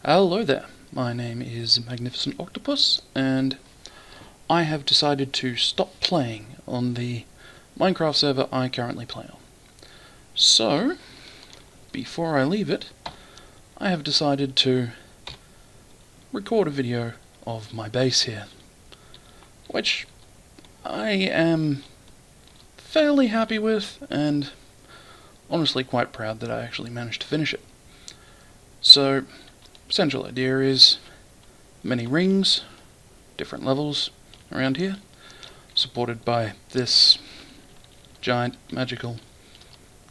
Hello there, my name is Magnificent Octopus, and I have decided to stop playing on the Minecraft server I currently play on. So, before I leave it, I have decided to record a video of my base here, which I am fairly happy with, and honestly quite proud that I actually managed to finish it. So, essential idea is many rings, different levels around here, supported by this giant magical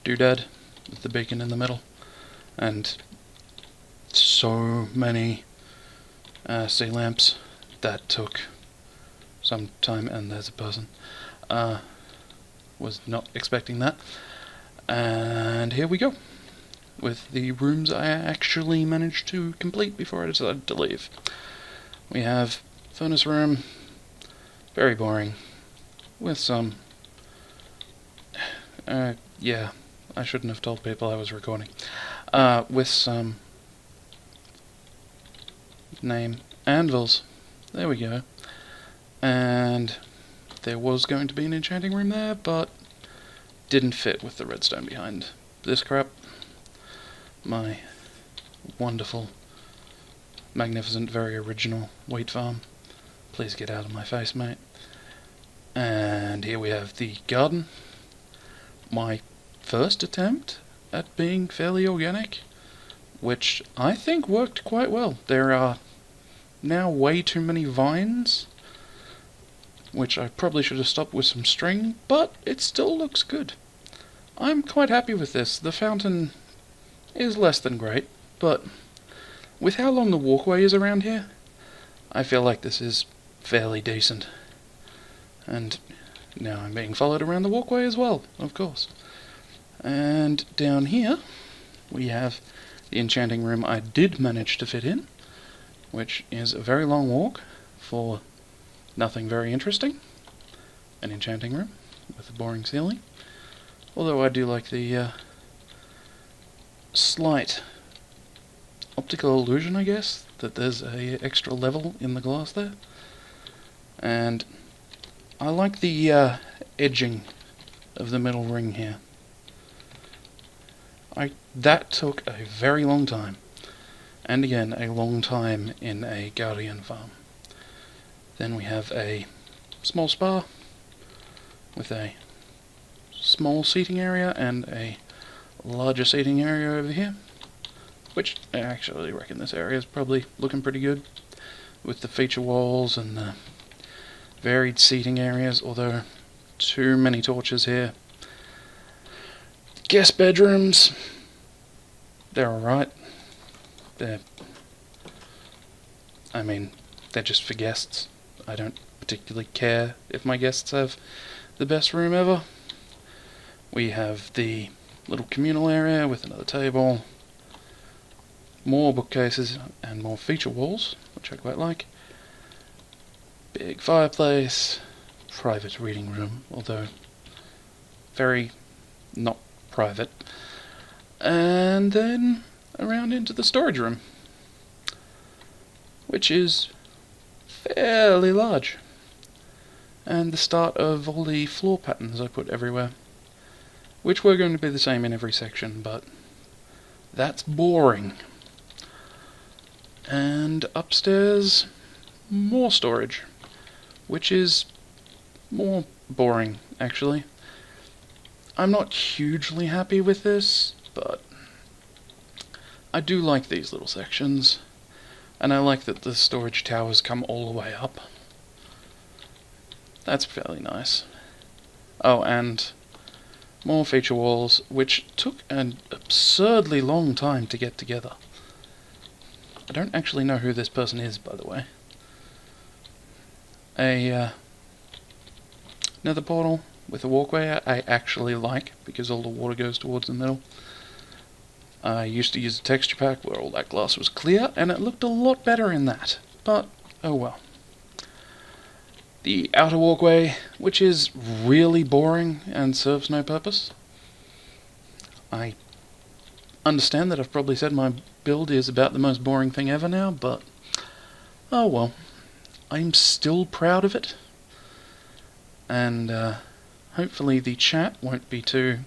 doodad with the beacon in the middle, and so many sea lamps that took some time. And there's a person. Was not expecting that. And here we go, with the rooms I actually managed to complete before I decided to leave. We have furnace room, very boring, with some... yeah, I shouldn't have told people I was recording. With some... name anvils. There we go. And there was going to be an enchanting room there, but didn't fit with the redstone behind this crap. My wonderful, magnificent, very original wheat farm. Please get out of my face, mate. And here we have the garden. My first attempt at being fairly organic, which I think worked quite well. There are now way too many vines, which I probably should have stopped with some string, but it still looks good. I'm quite happy with this. The fountain is less than great, but with how long the walkway is around here, I feel like this is fairly decent. And now I'm being followed around the walkway as well, of course. And down here, we have the enchanting room I did manage to fit in, which is a very long walk for nothing very interesting. An enchanting room with a boring ceiling. Although I do like the slight optical illusion, I guess, that there's a extra level in the glass there. And I like the edging of the middle ring here. That took a very long time. And again, a long time in a guardian farm. Then we have a small spa with a small seating area and a larger seating area over here, which I actually reckon this area is probably looking pretty good with the feature walls and the varied seating areas, although too many torches here. Guest bedrooms, they're alright. They're just for guests. I don't particularly care if my guests have the best room ever. We have the little communal area with another table, more bookcases and more feature walls, which I quite like. Big fireplace, private reading room, although very not private. And then around into the storage room, which is fairly large, and the start of all the floor patterns I put everywhere, which were going to be the same in every section, but that's boring. And upstairs, more storage, which is more boring, actually. I'm not hugely happy with this, but I do like these little sections, and I like that the storage towers come all the way up. That's fairly nice. Oh, and more feature walls, which took an absurdly long time to get together. I don't actually know who this person is, by the way. Another portal with a walkway I actually like, because all the water goes towards the middle. I used to use a texture pack where all that glass was clear, and it looked a lot better in that, but oh well. The outer walkway, which is really boring and serves no purpose. I understand that I've probably said my build is about the most boring thing ever now, but oh well. I'm still proud of it, and hopefully the chat won't be too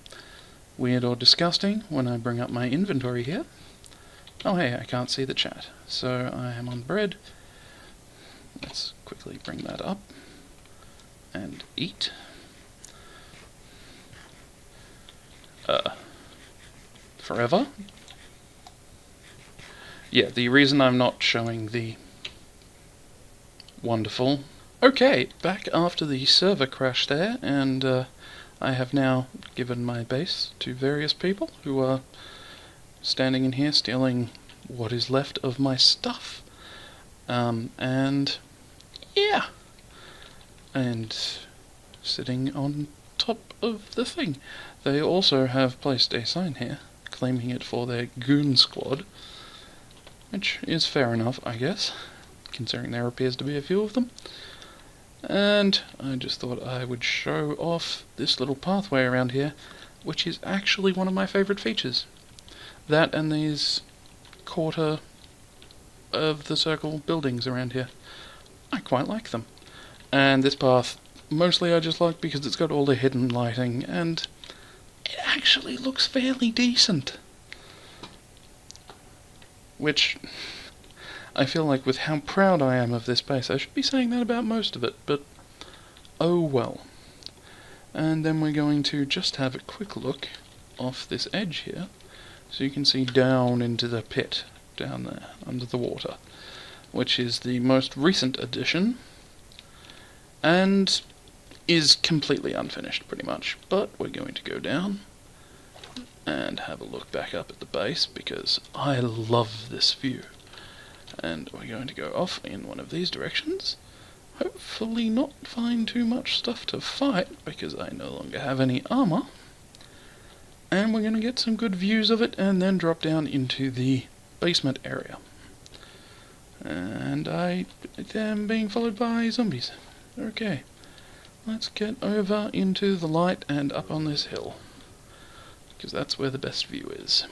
weird or disgusting when I bring up my inventory here. Oh hey, I can't see the chat, so I am on bread. Let's quickly bring that up and eat. Forever? Yeah, the reason I'm not showing the wonderful... Okay, back after the server crash there, and I have now given my base to various people who are standing in here stealing what is left of my stuff. And yeah, and sitting on top of the thing. They also have placed a sign here claiming it for their goon squad, which is fair enough, I guess, considering there appears to be a few of them. And I just thought I would show off this little pathway around here, which is actually one of my favourite features. That and these quarter of the circle buildings around here. I quite like them. And this path, mostly I just like because it's got all the hidden lighting, and it actually looks fairly decent. Which, I feel like with how proud I am of this base, I should be saying that about most of it, but oh well. And then we're going to just have a quick look off this edge here, so you can see down into the pit, down there, under the water, which is the most recent addition, and is completely unfinished, pretty much. But we're going to go down and have a look back up at the base, because I love this view. And we're going to go off in one of these directions, hopefully not find too much stuff to fight, because I no longer have any armor. And we're going to get some good views of it, and then drop down into the basement area. And I am being followed by zombies. Okay, let's get over into the light and up on this hill, because that's where the best view is.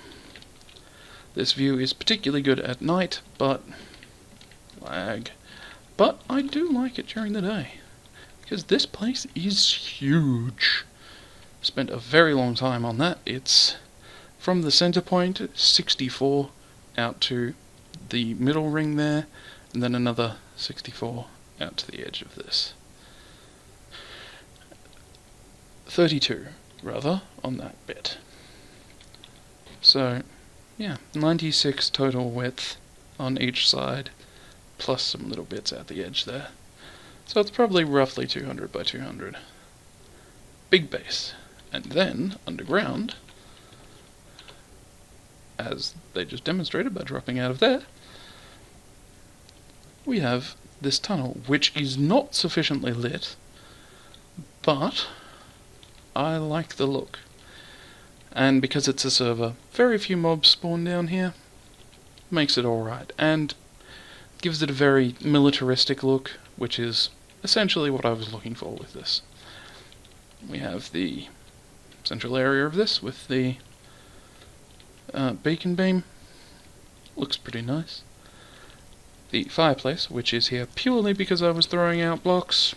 This view is particularly good at night, but lag. But I do like it during the day, because this place is huge. Spent a very long time on that. It's from the center point, 64, out to the middle ring there, and then another 64 out to the edge of this. 32, rather, on that bit. So, yeah, 96 total width on each side, plus some little bits at the edge there. So it's probably roughly 200 by 200. Big base. And then, underground, as they just demonstrated by dropping out of there, we have this tunnel, which is not sufficiently lit, but I like the look. And because it's a server, very few mobs spawn down here, makes it alright, and gives it a very militaristic look, which is essentially what I was looking for with this. We have the central area of this with the beacon beam. Looks pretty nice. The fireplace, which is here purely because I was throwing out blocks.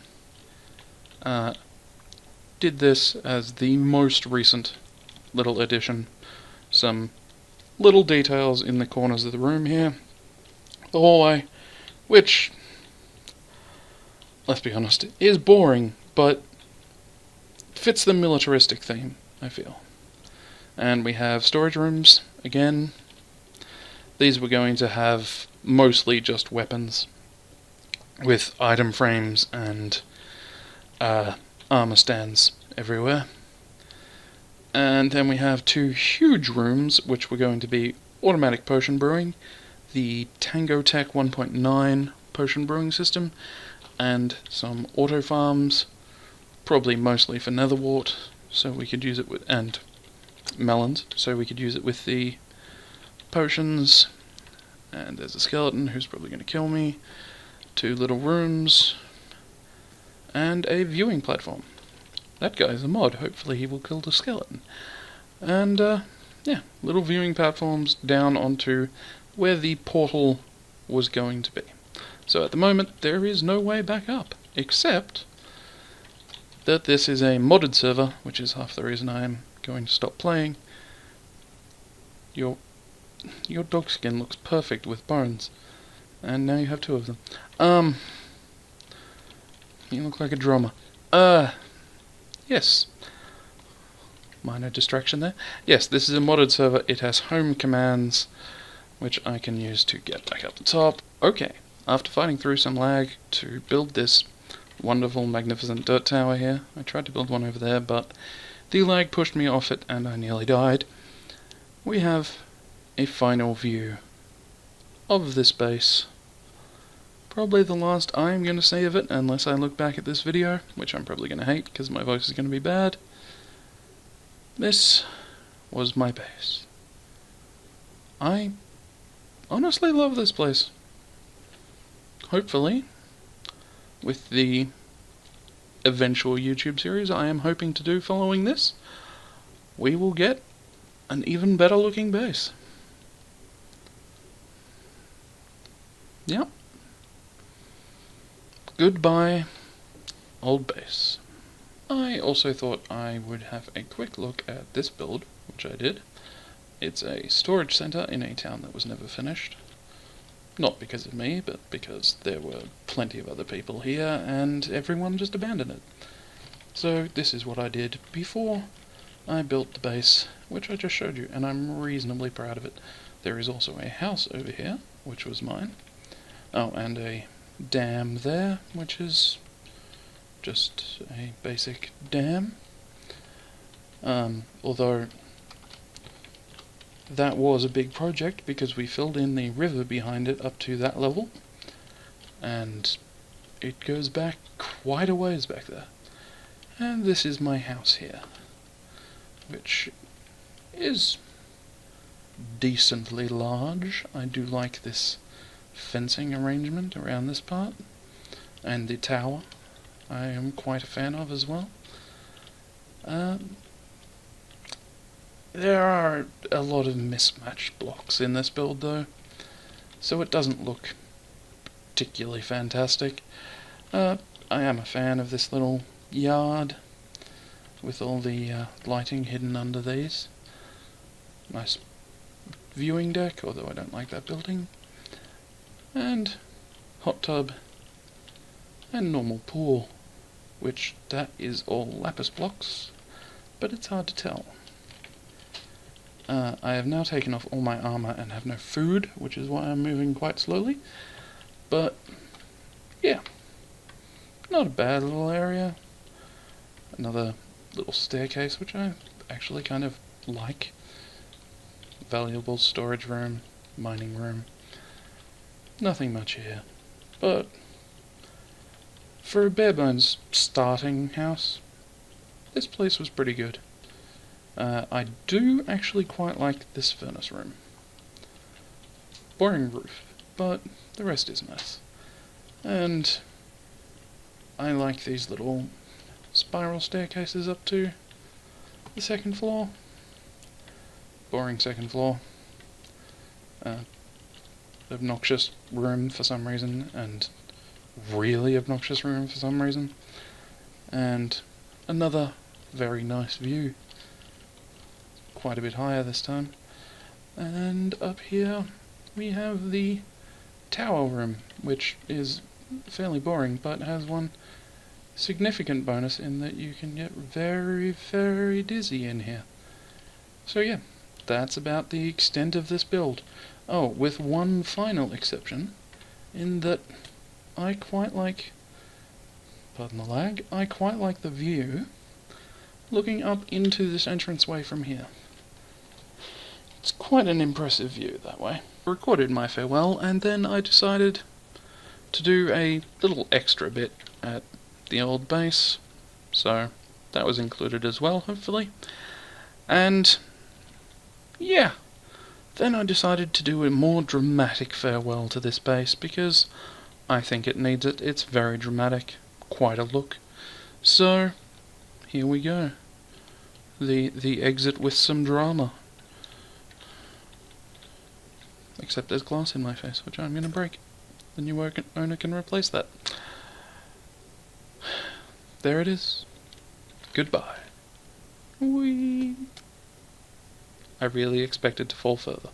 Did this as the most recent little addition. Some little details in the corners of the room here. The hallway, which, let's be honest, is boring, but fits the militaristic theme, I feel. And we have storage rooms, again. These were going to have mostly just weapons, with item frames and armor stands everywhere. And then we have two huge rooms, which were going to be automatic potion brewing, the Tango Tech 1.9 potion brewing system, and some auto farms, probably mostly for netherwort, so we could use it with, and melons, so we could use it with the potions. And there's a skeleton who's probably going to kill me, two little rooms, and a viewing platform. That guy's a mod, hopefully he will kill the skeleton. And yeah, little viewing platforms down onto where the portal was going to be. So at the moment, there is no way back up, except that this is a modded server, which is half the reason I am going to stop playing. Your dog skin looks perfect with bones, and now you have two of them. You look like a drummer. Yes. Minor distraction there. Yes, this is a modded server. It has home commands, which I can use to get back up the top. Okay, after fighting through some lag to build this wonderful, magnificent dirt tower here, I tried to build one over there, but the lag pushed me off it and I nearly died. We have a final view of this base. Probably the last I'm going to say of it, unless I look back at this video, which I'm probably going to hate because my voice is going to be bad. This was my base. I honestly love this place. Hopefully, with the eventual YouTube series I am hoping to do following this, we will get an even better looking base. Yep. Goodbye, old base. I also thought I would have a quick look at this build, which I did. It's a storage center in a town that was never finished. Not because of me, but because there were plenty of other people here and everyone just abandoned it. So this is what I did before I built the base, which I just showed you, and I'm reasonably proud of it. There is also a house over here, which was mine. Oh, and a dam there, which is just a basic dam. Although that was a big project because we filled in the river behind it up to that level, and it goes back quite a ways back there. And this is my house here, which is decently large. I do like this fencing arrangement around this part, and the tower I am quite a fan of as well. There are a lot of mismatched blocks in this build though, so it doesn't look particularly fantastic. I am a fan of this little yard with all the lighting hidden under these. Nice viewing deck, although I don't like that building. And hot tub and normal pool, which that is all lapis blocks, but it's hard to tell. I have now taken off all my armor and have no food, which is why I'm moving quite slowly. But yeah, not a bad little area. Another little staircase, which I actually kind of like. Valuable storage room, mining room. Nothing much here, but for a bare bones starting house, this place was pretty good. I do actually quite like this furnace room. Boring roof, but the rest is nice. And I like these little spiral staircases up to the second floor. Boring second floor. Obnoxious room for some reason, and really obnoxious room for some reason. And another very nice view. Quite a bit higher this time. And up here we have the tower room, which is fairly boring, but has one significant bonus in that you can get very, very dizzy in here. So yeah, that's about the extent of this build. Oh, with one final exception, in that I quite like, pardon the lag, I quite like the view looking up into this entranceway from here. It's quite an impressive view that way. I recorded my farewell, and then I decided to do a little extra bit at the old base, so that was included as well, hopefully. And yeah, then I decided to do a more dramatic farewell to this base, because I think it needs it. It's very dramatic, quite a look. So here we go. The exit with some drama. Except there's glass in my face, which I'm gonna break. The new owner can replace that. There it is. Goodbye. Whee! I really expected to fall further.